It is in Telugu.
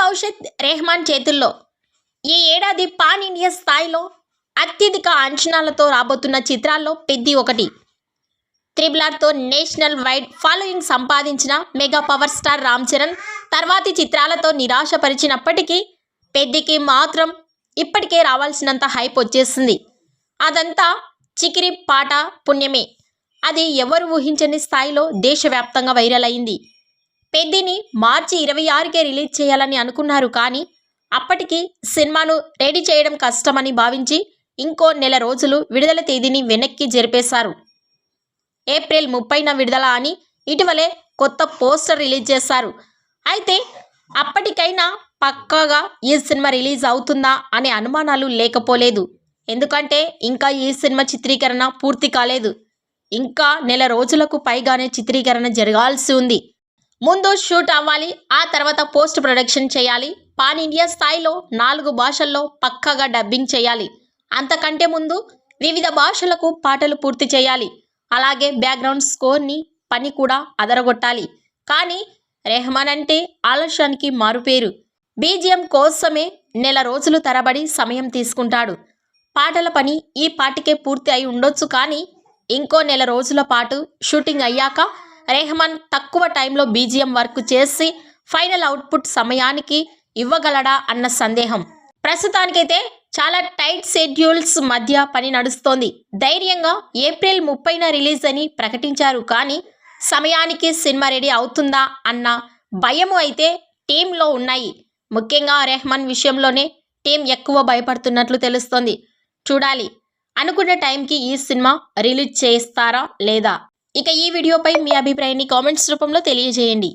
కౌశిక్ రెహమాన్ చేతుల్లో ఈ ఏడాది పాన్ ఇండియా స్థాయిలో అత్యధిక అంచనాలతో రాబోతున్న చిత్రాల్లో పెద్ది ఒకటి. త్రిబుల్-ఆర్తో నేషనల్ వైడ్ ఫాలోయింగ్ సంపాదించిన mega power star Ram Charan తర్వాతి చిత్రాలతో నిరాశపరిచినప్పటికీ పెద్దికి మాత్రం ఇప్పటికే రావాల్సినంత హైప్ వచ్చేసింది. అదంతా చికిరి పాట పుణ్యమే. అది ఎవరు ఊహించని స్థాయిలో దేశవ్యాప్తంగా వైరల్ అయింది. పెద్దిని మార్చి 26కే రిలీజ్ చేయాలని అనుకున్నారు. కానీ అప్పటికి సినిమాను రెడీ చేయడం కష్టమని భావించి ఇంకో నెల రోజులు విడుదల తేదీని వెనక్కి జరిపేశారు. ఏప్రిల్ 30న విడుదల అని ఇటీవలే కొత్త పోస్టర్ రిలీజ్ చేశారు. అయితే అప్పటికైనా పక్కాగా ఈ సినిమా రిలీజ్ అవుతుందా అనే అనుమానాలు లేకపోలేదు. ఎందుకంటే ఇంకా ఈ సినిమా చిత్రీకరణ పూర్తి కాలేదు. ఇంకా నెల రోజులకు పైగానే చిత్రీకరణ జరగాల్సి ఉంది. ముందు షూట్ అవ్వాలి, ఆ తర్వాత పోస్ట్ ప్రొడక్షన్ చేయాలి. పాన్ ఇండియా స్థాయిలో 4 భాషల్లో పక్కాగా డబ్బింగ్ చేయాలి. అంతకంటే ముందు వివిధ భాషలకు పాటలు పూర్తి చేయాలి. అలాగే బ్యాక్గ్రౌండ్ స్కోర్ని పని కూడా అదరగొట్టాలి. కానీ రెహమాన్ అంటే ఆలస్యానికి మారుపేరు. బీజిఎం కోసమే నెల రోజులు తరబడి సమయం తీసుకుంటాడు. పాటల పని ఈ పాటికే పూర్తి అయి ఉండొచ్చు. కానీ ఇంకో నెల రోజుల పాటు షూటింగ్ అయ్యాక రెహమాన్ తక్కువ టైంలో బీజిఎం వర్క్ చేసి ఫైనల్ అవుట్పుట్ సమయానికి ఇవ్వగలడా అన్న సందేహం. ప్రస్తుతానికైతే చాలా టైట్ షెడ్యూల్స్ మధ్య పని నడుస్తోంది. ధైర్యంగా ఏప్రిల్ 30న రిలీజ్ అని ప్రకటించారు. కానీ సమయానికి సినిమా రెడీ అవుతుందా అన్న భయము అయితే టీంలో ఉన్నాయి. ముఖ్యంగా రెహమాన్ విషయంలోనే టీం ఎక్కువ భయపడుతున్నట్లు తెలుస్తోంది. చూడాలి, అనుకున్న టైంకి ఈ సినిమా రిలీజ్ చేస్తారా లేదా. ఇక ఈ వీడియోపై మీ అభిప్రాయాన్ని కామెంట్స్ రూపంలో తెలియజేయండి.